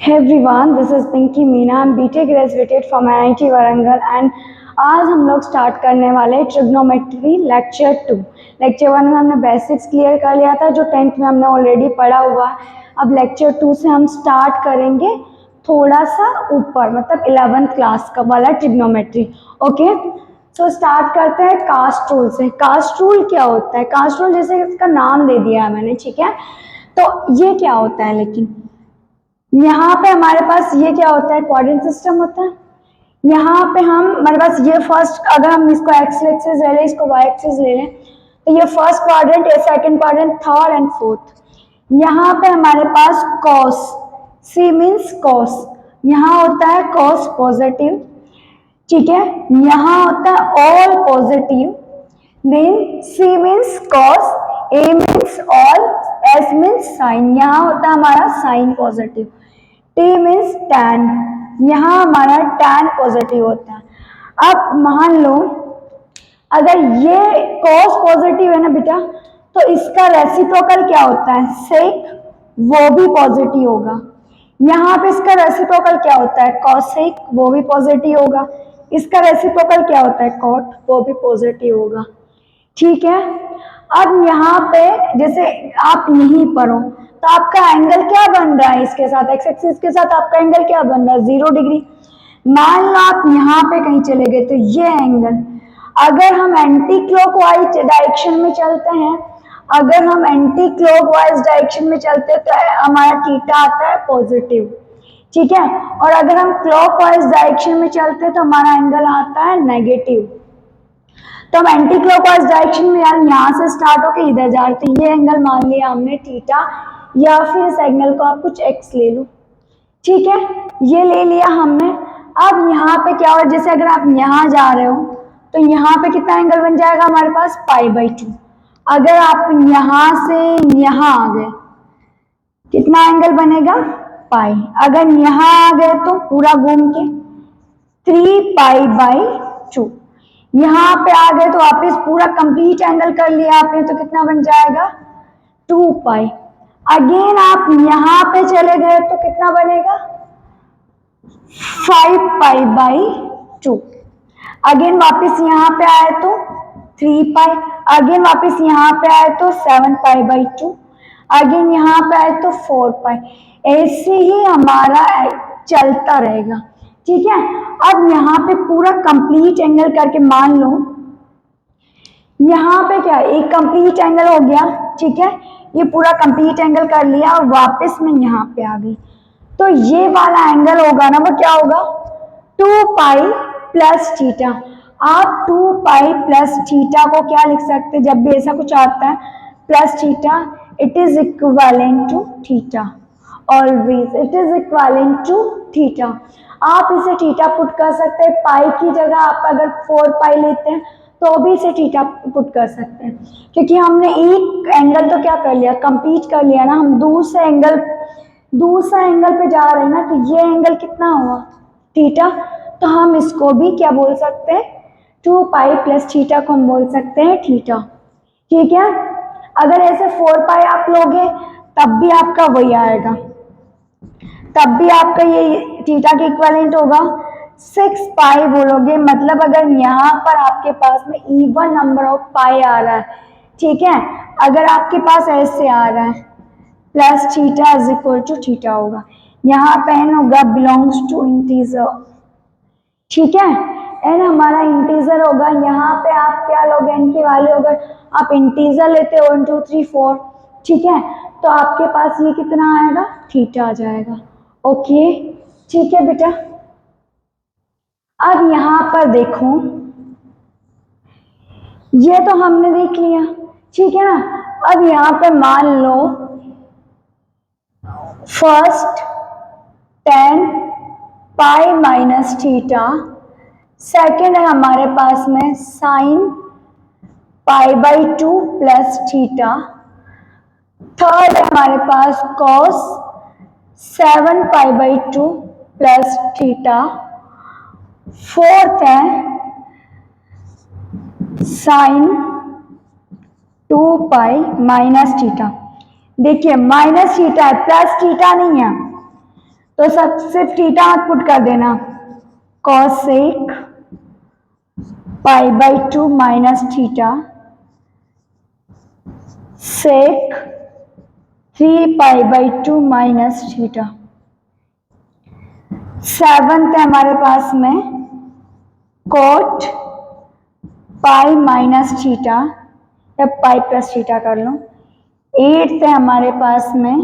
Hey everyone, this is Pinky Meena. I'm BTech graduated from IIT Warangal and आज हम लोग start करने वाले हैं ट्रिग्नोमेट्री लेक्चर 2। लेक्चर 1 में हमने बेसिक्स क्लियर कर लिया था जो 10th में हमने ऑलरेडी पढ़ा हुआ है। अब लेक्चर 2 से हम स्टार्ट करेंगे थोड़ा सा ऊपर, मतलब 11th क्लास का वाला ट्रिग्नोमेट्री। ओके, सो स्टार्ट करते हैं कास्ट रूल से। कास्ट रूल क्या होता है? कास्ट रूल जैसे इसका नाम दे दिया है मैंने, ठीक है। तो ये क्या होता है, लेकिन यहाँ पे हमारे पास ये क्या होता है, क्वाड्रेंट सिस्टम होता है। यहाँ पे हमारे पास ये फर्स्ट, अगर हम इसको एक्स एक्सिस ले लें, इसको वाई एक्सिस ले लें, तो ये फर्स्ट क्वाड्रेंट, ये second quadrant, third and fourth. यहाँ पे हमारे पास कॉस, सी मीन्स कॉस, यहाँ होता है कॉस पॉजिटिव, ठीक है। यहाँ होता है all positive, then C means cos, A means all, S means sine, यहाँ होता है हमारा sine positive, T means tan, यहाँ हमारा टैन पॉजिटिव होता है। अब मान लो अगर ये कॉस पॉजिटिव है ना बेटा, तो इसका रेसिप्रोकल क्या होता है, सेक, वो भी पॉजिटिव होगा। यहाँ पे इसका रेसिप्रोकल क्या होता है, कॉसेक, वो भी पॉजिटिव होगा। इसका रेसिप्रोकल क्या होता है, कॉट, वो भी पॉजिटिव होगा, ठीक है। अब यहाँ पे जैसे आप यहीं पर हो तो आपका एंगल क्या बन रहा है, इसके साथ एक्स एक्सिस के साथ आपका एंगल क्या बन रहा है, 0 डिग्री। मान लो आप यहाँ पे कहीं चले गए तो ये एंगल, अगर हम एंटी क्लॉकवाइज डायरेक्शन में चलते हैं, अगर हम एंटी क्लॉकवाइज डायरेक्शन में चलते हैं तो हमारा थीटा आता है पॉजिटिव, ठीक है। और अगर हम क्लॉकवाइज डायरेक्शन में चलते हैं तो हमारा एंगल आता है नेगेटिव। तो हम एंटी क्लॉकवाइज डायरेक्शन में यार यहाँ से स्टार्ट होकर इधर जा रहे थे, ये एंगल मान लिया हमने थीटा, या फिर इस एंगल को आप कुछ एक्स ले लो, ठीक है, ये ले लिया हमने। अब यहाँ पे क्या हो, जैसे अगर आप यहाँ जा रहे हो तो यहाँ पे कितना एंगल बन जाएगा हमारे पास, पाई/2। अगर आप यहाँ से यहाँ आ गए कितना एंगल बनेगा, पाई। अगर यहाँ आ गए तो पूरा घूम के 3π/2। यहाँ पे आ गए तो वापिस पूरा कंप्लीट एंगल कर लिया आपने, तो कितना बन जाएगा, 2π। अगेन आप यहाँ पे चले गए तो कितना बनेगा, 5π/2। अगेन वापिस यहाँ पे आए तो 3π, अगेन वापिस यहाँ पे आए तो 7π/2, अगेन यहाँ पे आए तो 4π। ऐसे ही हमारा चलता रहेगा, ठीक है। अब यहाँ पे पूरा कंप्लीट एंगल करके मान लो, यहाँ पे क्या, एक कंप्लीट एंगल हो गया, ठीक है, ये पूरा कंप्लीट एंगल कर लिया और वापस मैं यहाँ पे आ गई, तो ये वाला एंगल होगा ना, वो क्या होगा, 2π+θ। आप 2π+θ को क्या लिख सकते हैं, जब भी ऐसा कुछ आता है plus theta, it is equivalent to theta, always it is equivalent to theta. आप इसे थीटा पुट कर सकते हैं, पाई की जगह आप अगर 4π लेते हैं तो भी इसे थीटा पुट कर सकते हैं, क्योंकि हमने एक एंगल तो क्या कर लिया, कंप्लीट कर लिया ना, हम दूसरे एंगल पे जा रहे हैं ना, तो ये एंगल कितना हुआ, थीटा। तो हम इसको भी क्या बोल सकते हैं, 2π+θ को हम बोल सकते हैं थीटा, ठीक है। अगर ऐसे 4π आप लोगे तब भी आपका वही आएगा, तब भी आपका ये थीटा के इक्विवेलेंट होगा। 6π बोलोगे, मतलब अगर यहाँ पर आपके पास में इवन नंबर ऑफ पाई आ रहा है, ठीक है, अगर आपके पास ऐसे आ रहा है +θ = थीटा होगा, यहाँ पे n होगा बिलोंग्स टू इंटीजर, ठीक है, n हमारा इंटीजर होगा। यहाँ पे आप क्या लोगे, n की वैल्यू अगर आप इंटीजर लेते हो 1 2 3 4, ठीक है, तो आपके पास ये कितना आएगा, थीटा आ जाएगा। ओके, ठीक है बेटा। अब यहाँ पर देखो, ये तो हमने देख लिया, ठीक है ना। अब यहाँ पे मान लो फर्स्ट tan π-θ, सेकेंड है हमारे पास में sin π/2 + θ, थर्ड है हमारे पास cos 7π/2 + θ, फोर्थ है sin 2π - θ। देखिए माइनस थीटा है, प्लस थीटा नहीं है, तो सब सिर्फ थीटा मत पुट कर देना, cosec pi by 2 minus theta sec 3 pi by 2 minus theta. 7th है हमारे पास में कोट पाई माइनस थीटा या पाई प्लस थीटा कर लो। 8th है हमारे पास में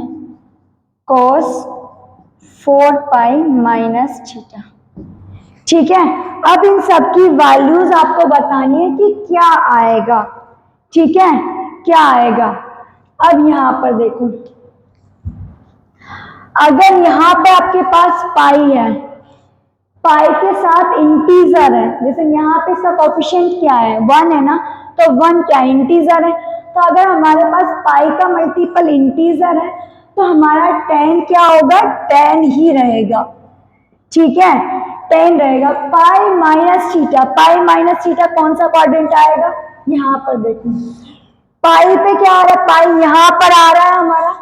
कोस 4 पाई माइनस थीटा। ठीक है, अब इन सब की वैल्यूज आपको बतानी है कि क्या आएगा। ठीक है, क्या आएगा। अब यहां पर देखो, अगर यहां पे आपके पास पाई है, पाई के साथ इंटीजर है, जैसे यहाँ पे इसका कोफिशिएंट क्या है 1 है ना, तो 1 क्या है इंटीजर है। तो अगर हमारे पास पाई का मल्टीपल इंटीजर है तो हमारा 10 क्या होगा, 10 ही रहेगा। ठीक है, 10 रहेगा। Pi minus theta, pi minus theta कौन सा क्वाड्रेंट आएगा, यहाँ पर देखो पाई पे क्या आ रहा है, पाई यहाँ पर आ रहा है हमारा।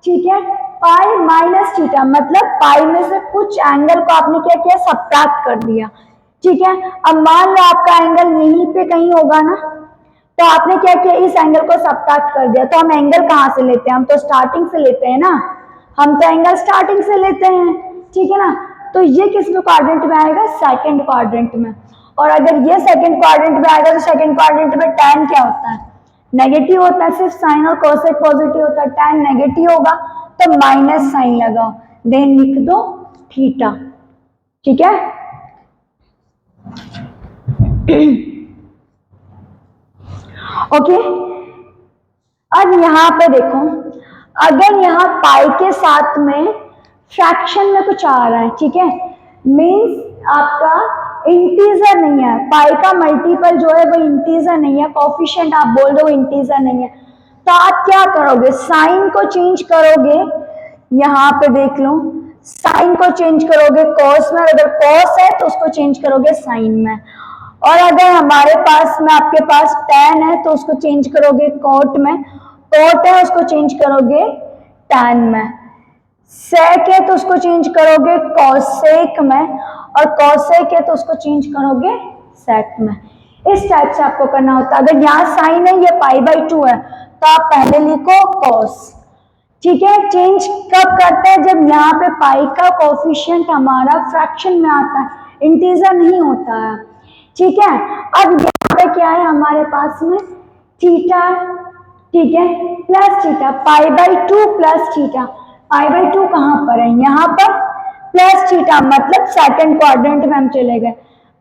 ठीक है, पाई माइनस थीटा मतलब पाई में से कुछ एंगल को आपने क्या किया, सब्ट्रैक्ट कर दिया। ठीक है, अब मान लो आपका एंगल यहीं पे कहीं होगा ना, तो आपने क्या किया, इस एंगल को सब्ट्रैक्ट कर दिया। तो हम एंगल कहाँ से लेते हैं, हम तो स्टार्टिंग से लेते हैं ना, हम तो एंगल स्टार्टिंग से लेते हैं। ठीक है ना, तो ये किस में क्वाड्रेंट में आएगा, सेकंड क्वाड्रेंट में। और अगर ये सेकंड क्वाड्रेंट में आएगा तो सेकंड क्वाड्रेंट में tan क्या होता है, नेगेटिव होता है। सिर्फ साइन और कोसेक पॉजिटिव होता है, tan नेगेटिव होगा तो माइनस साइन लगाओ, देन लिख दो थीटा। ठीक है, ओके। अब यहां पे देखो, अगर यहाँ पाई के साथ में फ्रैक्शन में कुछ आ रहा है, ठीक है, मीन्स आपका इंटीजर नहीं है, पाई का मल्टीपल जो है वो इंटीजर नहीं है, कोफिशिएंट आप बोल दो इंटीजर नहीं है, तो आप क्या करोगे, साइन को चेंज करोगे। यहाँ पे देख लो, साइन को चेंज करोगे कॉस में, अगर कॉस है तो उसको चेंज करोगे साइन में, और अगर हमारे पास में आपके पास tan है तो उसको चेंज करोगे कॉट में, कॉट है उसको चेंज करोगे tan में, सेक है तो उसको चेंज करोगे कॉसेक में, और कॉसेक है तो उसको चेंज करोगे सेक में। इस टाइप से आपको करना होता है। अगर यहाँ साइन है, ये पाई बाई 2 है, तो आप पहले लिखो कॉस। ठीक है, चेंज कब करते हैं, जब यहाँ पे पाई का कोफिशिएंट हमारा फ्रैक्शन में आता है, इंटीजर नहीं होता है। ठीक है, अब यहाँ पे क्या है हमारे पास में थीटा, ठीक है, plus theta, pi by 2 plus theta. Pi by 2 कहाँ पर है, यहाँ पर, प्लस थीटा मतलब सेकंड क्वाड्रेंट में हम चले गए।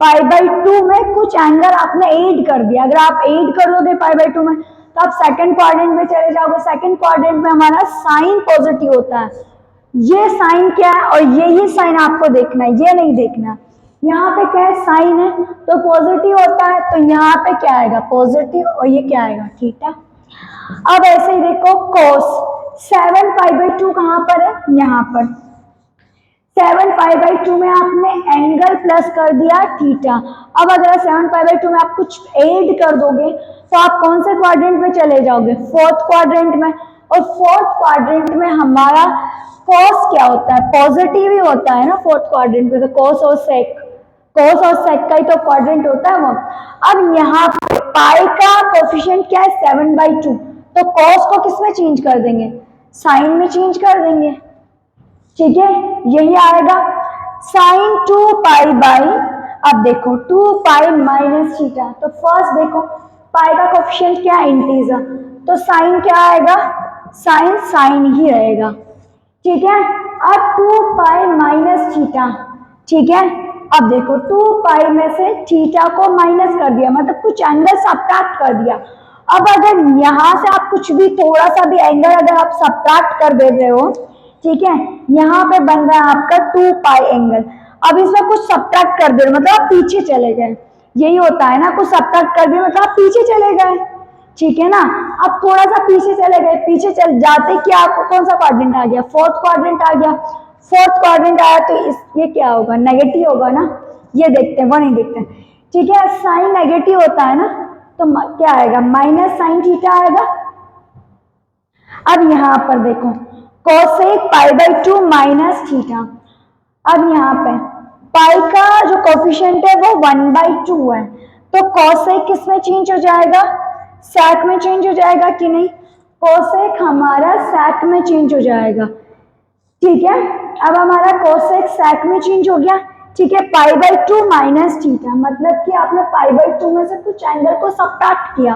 पाई बाई 2 में कुछ एंगल आपने ऐड कर दिया, अगर आप ऐड करोगे पाई बाई 2 में तो आप सेकंड क्वाड्रेंट में चले जाओगे। सेकंड क्वाड्रेंट में हमारा साइन पॉजिटिव होता है, ये साइन क्या है, और यही साइन आपको देखना है, ये नहीं देखना। यहाँ पे क्या है, साइन है तो पॉजिटिव होता है, तो यहाँ पे क्या आएगा पॉजिटिव, और ये क्या आएगा थीटा। अब ऐसे ही देखो कोस 7 पाई बाई 2 कहाँ पर है, यहाँ पर 7 पाई बाई 2 में आपने एंगल प्लस कर दिया थीटा। अब अगर 7 पाई बाई 2 में आप कुछ ऐड कर दोगे तो आप कौन से क्वाड्रेंट में चले जाओगे, फोर्थ क्वाड्रेंट में, और फोर्थ क्वाड्रेंट में हमारा कॉस क्या होता है, पॉजिटिव ही होता है ना फोर्थ क्वाड्रेंट में, तो कॉस और सेक, कॉस और सेक का ही तो क्वाड्रेंट होता है वो। अब यहाँ पे पाई का कोफिशिएंट क्या है 7 बाई 2, तो कॉस को किस में चेंज कर देंगे, साइन में चेंज कर देंगे। ठीक है, यही आएगा साइन 2 पाई बाई, अब देखो 2 पाई माइनस थीटा, तो फर्स्ट देखो पाई का कोफिशिएंट क्या है इंटीजर, तो साइन क्या आएगा, साइन साइन ही रहेगा। ठीक है, अब 2 पाई माइनस थीटा। ठीक है, अब देखो 2 पाई में से थीटा को माइनस कर दिया, मतलब कुछ एंगल सब्ट्रैक्ट कर दिया। अब अगर यहां से आप कुछ भी थोड़ा सा भी एंगल अगर आप सब्ट्रैक्ट कर दे रहे हो, ठीक है, यहाँ पे बन रहा है आपका 2 पाई एंगल, अब इसमें कुछ सब्ट्रैक्ट कर दे मतलब आप पीछे चले गए, यही होता है ना, कुछ सब्ट्रैक्ट कर दिया मतलब आप पीछे चले गए। ठीक है ना, अब थोड़ा सा पीछे चले गए, पीछे चल जाते कि आपको कौन सा क्वाड्रेंट आ गया, फोर्थ क्वाड्रेंट आ गया। फोर्थ क्वाड्रेंट आया तो ये क्या होगा, नेगेटिव होगा ना, ये देखते हैं वो नहीं देखते हैं। ठीक है, साइन नेगेटिव होता है ना, तो क्या आएगा माइनस साइन थीटा आएगा। अब यहां पर देखो cosec pi by 2 minus theta, अब यहाँ पे पाई का जो कोफिशिएंट है वो 1/2 है, तो कोसेक किस में चेंज हो जाएगा, सेक में चेंज हो जाएगा कि नहीं, कोसेक हमारा सेक में चेंज हो जाएगा। ठीक है, अब हमारा कोसेक सेक में चेंज हो गया। ठीक है, पाई/2 माइनस थीटा, मतलब कि आपने पाई/2 में से कुछ एंगल को सबट्रैक्ट किया।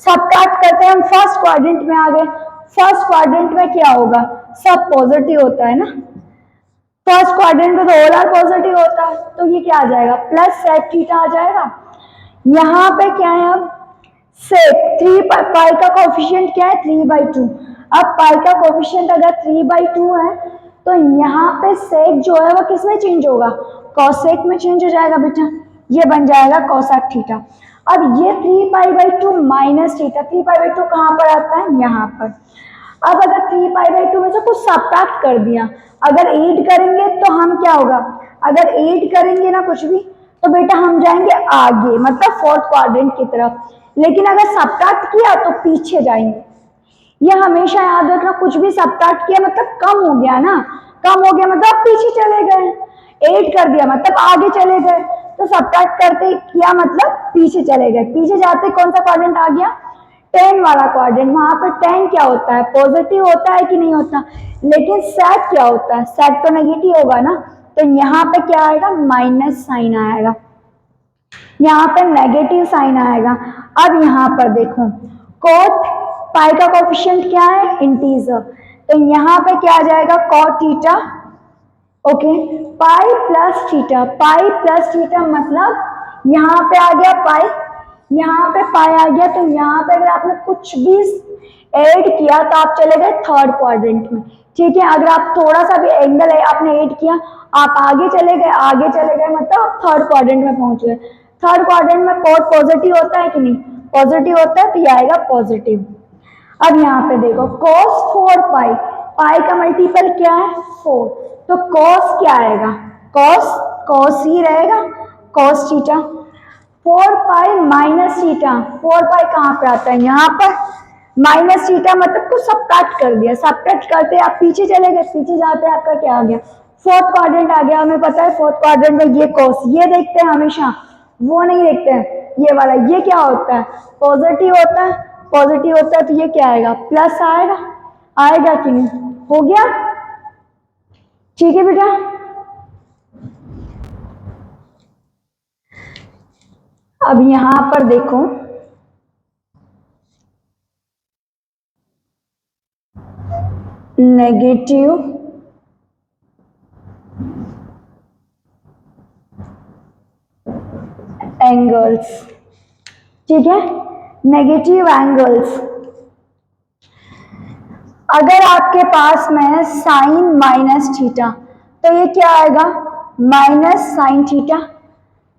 सबट्रैक्ट करते हम फर्स्ट क्वाड्रेंट में आ गए। फर्स्ट क्वाड्रेंट में क्या होगा, सब पॉजिटिव होता है ना, फर्स्ट क्वाड्रेंट में तो ऑल आर पॉजिटिव होता है, तो ये क्या आ जाएगा, प्लस सेक थीटा आ जाएगा। यहाँ पे क्या है, अब सेक 3 पाई का कोफिशिएंट क्या है, 3/2। अब पाई का कोफिशिएंट अगर 3/2 है तो यहाँ पे सेक जो है वो किस में चेंज होगा, कॉसेक में चेंज हो जाएगा बेटा, ये बन जाएगा कोसेक थीटा। अब ये 3 पाई/2 माइनस थीटा, 3 पाई/2 कहाँ पर आता है, यहाँ पर। अब अगर 3 पाई/2 में से कुछ सबट्रैक्ट कर दिया, अगर ऐड करेंगे तो हम क्या होगा, अगर ऐड करेंगे ना कुछ भी तो बेटा हम जाएंगे आगे, मतलब फोर्थ क्वाड्रेंट की तरफ, लेकिन अगर सबट्रैक्ट किया तो पीछे जाएंगे। ये हमेशा याद रखना, कुछ भी सबट्रैक्ट किया मतलब कम हो गया ना, कम हो गया मतलब पीछे चले गए, ऐड कर दिया मतलब आगे चले गए, तो सबट्रैक्ट करते किया मतलब पीछे चले गए। पीछे जाते कौन सा क्वाड्रेंट आ गया, 10 वाला क्वाड्रेंट। वहां पर 10 क्या होता है, पॉजिटिव होता है कि नहीं होता, लेकिन सेक क्या होता है, सेक तो नेगेटिव होगा ना, तो यहाँ पे क्या आएगा, माइनस साइन आएगा, यहाँ पे नेगेटिव साइन आएगा। अब यहाँ पर देखो कॉट, पाई का कोफिशिएंट क्या है, इंटीजर, तो यहाँ पे क्या आ जाएगा, cot theta. Okay, pi plus theta, pi plus theta मतलब यहाँ पे आ गया पाई, यहाँ पे पाई आ गया, तो यहाँ पे अगर आपने कुछ भी ऐड किया तो आप चले गए थर्ड क्वाड्रेंट में। ठीक है, अगर आप थोड़ा सा भी एंगल है आपने ऐड किया, आप आगे चले गए, आगे चले गए मतलब आप थर्ड क्वाड्रेंट में पहुंच गए। थर्ड क्वाड्रेंट में कॉट पॉजिटिव होता है कि नहीं, पॉजिटिव होता है, तो ये आएगा पॉजिटिव। अब यहाँ पे देखो cos 4 पाई, पाई का मल्टीपल क्या है, 4, तो cos क्या आएगा, cos cos ही रहेगा, cos theta. 4 pi minus theta, 4 पाई कहाँ पे आता है, यहाँ पर, माइनस थीटा मतलब कुछ सबट्रैक्ट कर दिया, सबट्रैक्ट करते आप पीछे चले गए, पीछे जाते आपका क्या आ गया, फोर्थ क्वाड्रेंट आ गया। हमें पता है फोर्थ क्वाड्रेंट में ये cos, ये देखते हैं हमेशा, वो नहीं देखते हैं ये वाला, ये क्या होता है, पॉजिटिव होता है, पॉजिटिव होता है, तो ये क्या आएगा, प्लस आएगा, आएगा कि नहीं, हो गया। ठीक है बेटा, अब यहां पर देखो नेगेटिव एंगल्स, ठीक है, नेगेटिव एंगल्स। अगर आपके पास में साइन माइनस थीटा, तो ये क्या आएगा, माइनस साइन थीटा।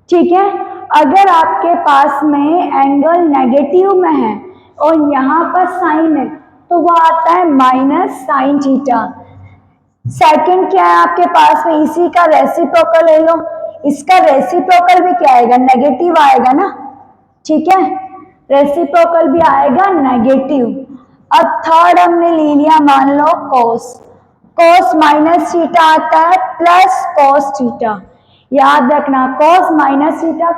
ठीक है, अगर आपके पास में एंगल नेगेटिव में है और यहाँ पर साइन है, तो वो आता है माइनस साइन थीटा। सेकंड क्या है आपके पास में, इसी का रेसिप्रोकल ले लो, इसका रेसिप्रोकल भी क्या आएगा, नेगेटिव आएगा ना। ठीक है, रेसिप्रोकल भी आएगा नेगेटिव। अब थर्ड हमने ले लिया, मान लो cos, cos माइनस थीटा आता है प्लस cos थीटा, याद रखना cos minus theta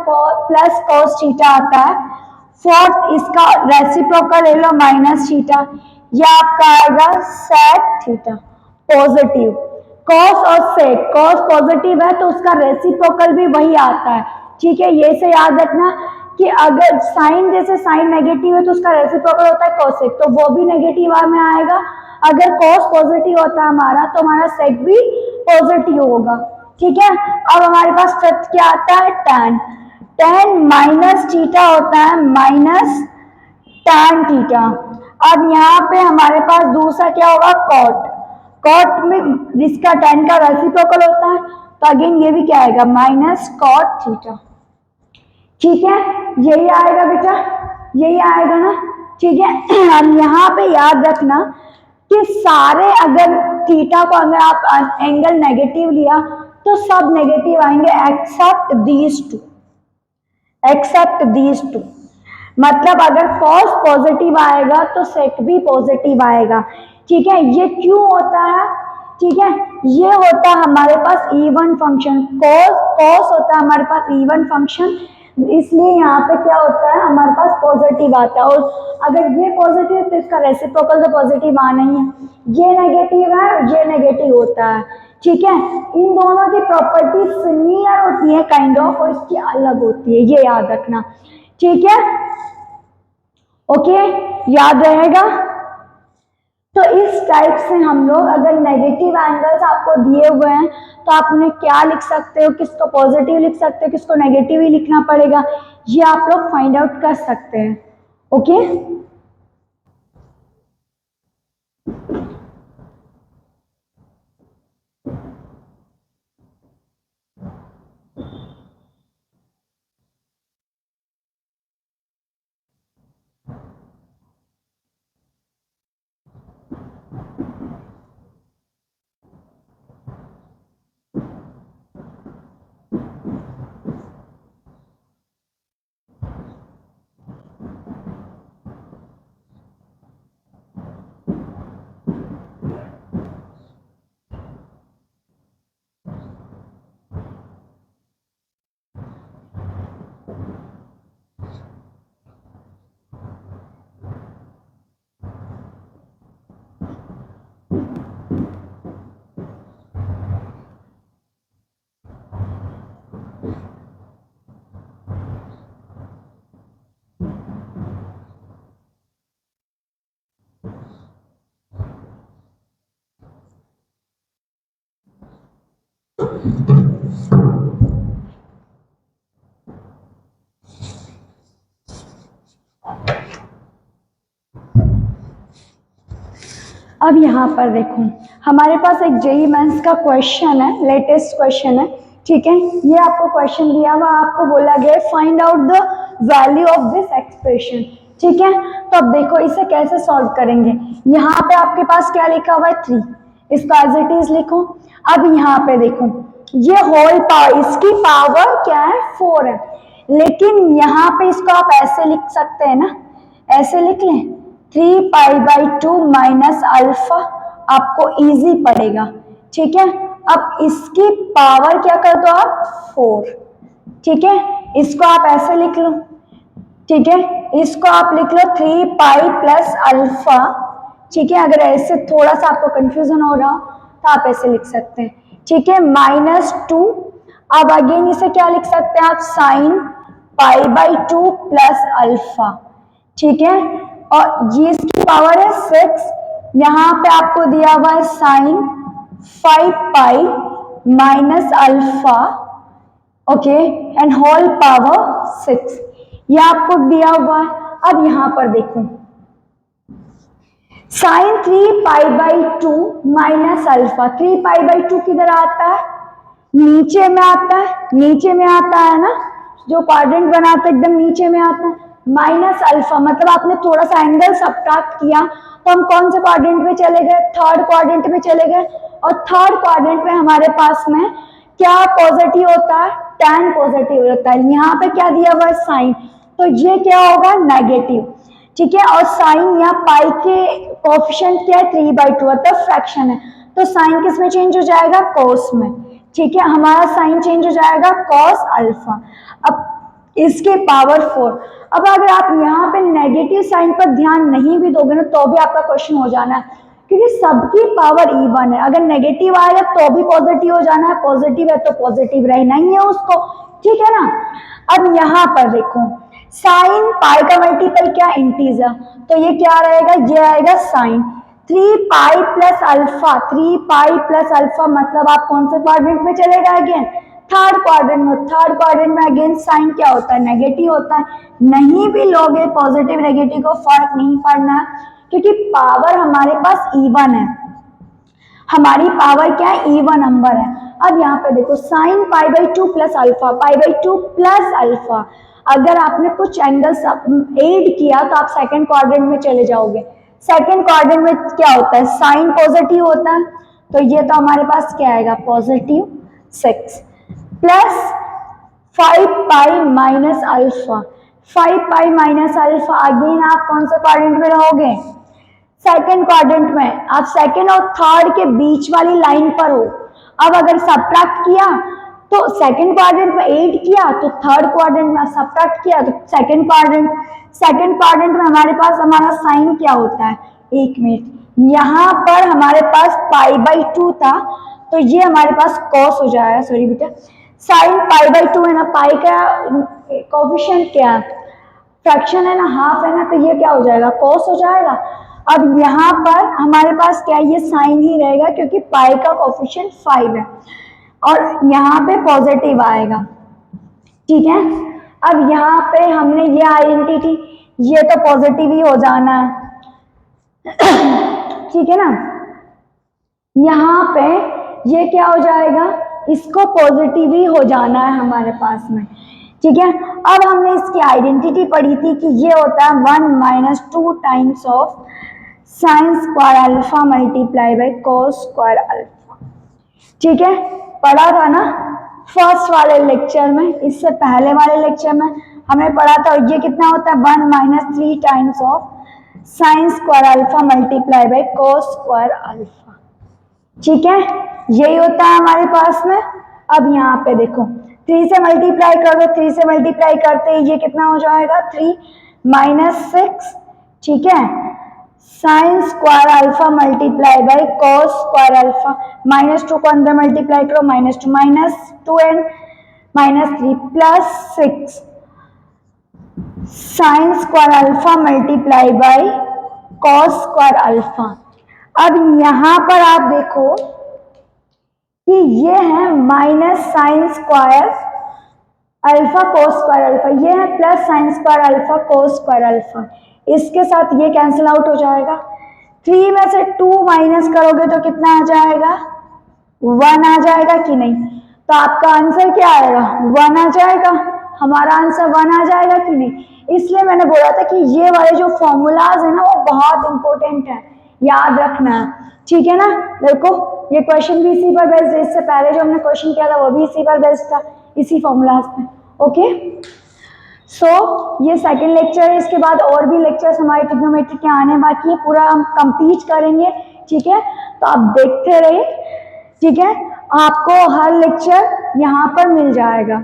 plus cos theta आता है। फोर्थ इसका रेसिप्रोकल ले लो माइनस थीटा, यह आपका आएगा sec थीटा, पॉजिटिव। cos और sec, cos पॉजिटिव है तो उसका रेसिप्रोकल भी वही आता है। ठीक है, ये से याद रखना कि अगर साइन, जैसे साइन नेगेटिव है तो उसका रेसिप्रोकल होता है cosec, तो वो भी नेगेटिव में आएगा। अगर cos पॉजिटिव होता है हमारा, तो हमारा sec भी पॉजिटिव होगा। ठीक है, अब हमारे पास फिफ्थ क्या आता है, tan, tan माइनस थीटा होता है माइनस tan थीटा। अब यहाँ पे हमारे पास दूसरा क्या होगा, cot, cot में जिसका tan का रेसिप्रोकल होता है, तो अगेन ये भी क्या आएगा, माइनस cot थीटा। ठीक है, यही आएगा बेटा, यही आएगा ना। ठीक है, अब यहाँ पे याद रखना कि सारे, अगर थीटा को अगर आप एंगल नेगेटिव लिया तो सब नेगेटिव आएंगे except these two, except these two, मतलब अगर cos पॉजिटिव आएगा तो sec भी पॉजिटिव आएगा। ठीक है, ये क्यों होता है, ठीक है, ये होता है हमारे पास इवन फंक्शन, कॉस कॉस होता है हमारे पास इवन फंक्शन, इसलिए यहाँ पे क्या होता है हमारे पास पॉजिटिव आता है। और अगर ये पॉजिटिव तो इसका रेसिप्रोकल तो पॉजिटिव आना ही है, ये नेगेटिव है ये नेगेटिव होता है, ठीक है। इन दोनों की प्रॉपर्टी सिमिलर होती है काइंड ऑफ, और इसकी अलग होती है, ये याद रखना, ठीक है, ओके, याद रहेगा। तो इस टाइप से हम लोग अगर नेगेटिव एंगल्स आपको दिए हुए हैं तो आप उन्हें क्या लिख सकते हो, किसको पॉजिटिव लिख सकते हो, किसको नेगेटिव ही लिखना पड़ेगा, ये आप लोग फाइंड आउट कर सकते हैं, ओके। अब यहाँ पर देखो हमारे पास एक जेईई मेंस का क्वेश्चन है, लेटेस्ट क्वेश्चन है, ठीक है। ये आपको क्वेश्चन दिया हुआ, आपको बोला गया find out the value of this expression, ठीक है। तो अब देखो इसे कैसे सॉल्व करेंगे। यहाँ पे आपके पास क्या लिखा हुआ है 3, इसका एज इट इज लिखो। अब यहाँ पे देखो ये होल पावर, इसकी पावर क्या है 4 है, लेकिन यहाँ पे इसको आप ऐसे लिख सकते हैं ना, ऐसे लिख लें 3π/2 माइनस अल्फा, आपको इजी पड़ेगा, ठीक है। अब इसकी पावर क्या कर दो आप 4, ठीक है, इसको आप ऐसे लिख लो, ठीक है, इसको आप लिख लो 3π प्लस अल्फा, ठीक है। अगर ऐसे थोड़ा सा आपको कंफ्यूजन हो रहा हो तो आप ऐसे लिख सकते हैं, ठीक है, -2। अब अगेन इसे क्या लिख सकते हैं आप साइन π/2 प्लस अल्फा, ठीक है। और ये इसकी पावर है 6, यहाँ पे आपको दिया हुआ है sine 5π minus alpha, okay, and whole power 6, ये आपको दिया हुआ है। अब यहाँ पर देखो साइन 3π/2 माइनस अल्फा, 3π/2 किधर आता है, नीचे में आता है, नीचे में आता है ना, जो क्वाड्रेंट बनाता है एकदम नीचे में आता है, माइनस अल्फा मतलब आपने थोड़ा सा एंगल सब्ट्रैक्ट किया तो हम कौन से क्वाड्रेंट में चले गए, थर्ड क्वाड्रेंट में चले गए, और थर्ड क्वाड्रेंट में हमारे पास में क्या पॉजिटिव होता है, tan पॉजिटिव होता है। यहाँ पे क्या दिया हुआ है साइन, तो ये क्या होगा नेगेटिव, ठीक है। और साइन या पाई के कोएफिशिएंट क्या है 3/2, मतलब फ्रैक्शन है, तो साइन किस में चेंज हो जाएगा कॉस में, ठीक है, हमारा साइन चेंज हो जाएगा कॉस अल्फा। अब इसके पावर 4। अब अगर आप यहाँ पे नेगेटिव साइन पर ध्यान नहीं भी दोगे ना तो भी आपका क्वेश्चन हो जाना है, क्योंकि सबकी पावर इवन है, अगर नेगेटिव आएगा तो भी पॉजिटिव हो जाना है, पॉजिटिव है तो पॉजिटिव रहना ही है उसको, ठीक है ना। अब यहाँ पर देखो साइन पाई का मल्टीपल क्या इंटीजर, तो ये क्या रहेगा, ये आएगा sine 3π plus alpha, 3π plus alpha मतलब आप कौन से क्वाड्रेंट में चलेगा अगेन, थर्ड क्वाड्रेंट में। थर्ड क्वाड्रेंट में अगेन साइन क्या होता है नेगेटिव होता है, नहीं भी लोगे पॉजिटिव नेगेटिव को फर्क नहीं पड़ना, क्योंकि पावर हमारे पास इवन है, हमारी पावर क्या है इवन नंबर है। अब यहाँ पे देखो sine π/2 plus alpha, π/2 plus alpha, अगर आपने कुछ एंगल्स ऐड किया तो आप सेकंड क्वाड्रेंट में चले जाओगे, सेकंड क्वाड्रेंट में क्या होता है साइन पॉजिटिव होता है, तो ये तो हमारे पास क्या आएगा positive 6 plus 5π minus alpha, 5π minus alpha, again आप कौन से क्वाड्रेंट में रहोगे सेकंड क्वाड्रेंट में, आप सेकंड और थर्ड के बीच वाली लाइन पर हो। अब अगर सब्ट्रैक्ट किया तो सेकंड क्वाड्रेंट में 8 किया, तो थर्ड क्वाड्रेंट में सब्ट्रैक्ट किया तो सेकंड क्वाड्रेंट में हमारे पास हमारा साइन क्या होता है, 1 मिनट, यहाँ पर हमारे पास π/2 था, तो ये हमारे पास कॉस हो जाएगा, सॉरी बेटा, साइन π/2 है ना, पाई का कोफिशिएंट क्या है, फ्रैक्शन है ना, हाफ है ना, तो ये क्या हो जाएगा, कॉस हो जाएगा। अब यहाँ पर हमारे पास क्या है, ये साइन ही रहेगा क्योंकि पाई का कोफिशिएंट 5 है और यहाँ पे पॉजिटिव आएगा, ठीक है। अब यहाँ पे हमने ये आइडेंटिटी, ये तो पॉजिटिव ही हो जाना है, ठीक है ना। यहाँ पे ये क्या हो जाएगा, इसको पॉजिटिव ही हो जाना है हमारे पास में, ठीक है। अब हमने इसकी आइडेंटिटी पढ़ी थी कि ये होता है 1 - 2 times of sine square alpha multiply by cos square alpha, ठीक है, पढ़ा था ना फर्स्ट वाले लेक्चर में, इससे पहले वाले लेक्चर में हमने पढ़ा था। ये कितना होता है, 1 - 3 times of sine square alpha multiply by cos square alpha, ठीक है, यही होता है हमारे पास में। अब यहाँ पे देखो 3 से मल्टीप्लाई कर दो, 3 से मल्टीप्लाई करते ही ये कितना हो जाएगा, 3 - 6, ठीक है, sine square alpha multiply by cos square alpha, -2 को अंदर मल्टीप्लाई करो, -2 -2 and -3 +6 sine square alpha multiply by cos square alpha. अब यहाँ पर आप देखो कि ये है minus sine square alpha cos square alpha, ये है plus sine square alpha cos square alpha, इसके साथ ये कैंसिल आउट हो जाएगा। 3 में से 2 माइनस करोगे तो कितना आ जाएगा, 1 आ जाएगा कि नहीं, तो आपका आंसर क्या आएगा, 1 आ जाएगा, हमारा आंसर 1 आ जाएगा कि नहीं। इसलिए मैंने बोला था कि ये वाले जो फॉर्मूलाज है ना वो बहुत इंपॉर्टेंट है, याद रखना है, ठीक है ना। देखो ये क्वेश्चन भी इसी पर बेस्ड है, इससे पहले जो हमने क्वेश्चन किया था वो भी इसी पर बेस्ड था, इसी फॉर्मूलाज पे, ओके। सो ये सेकंड लेक्चर है, इसके बाद और भी लेक्चर्स हमारे ट्रिग्नोमेट्री के आने बाकी है, पूरा हम कंप्लीट करेंगे, ठीक है, तो आप देखते रहिए, ठीक है, आपको हर लेक्चर यहाँ पर मिल जाएगा।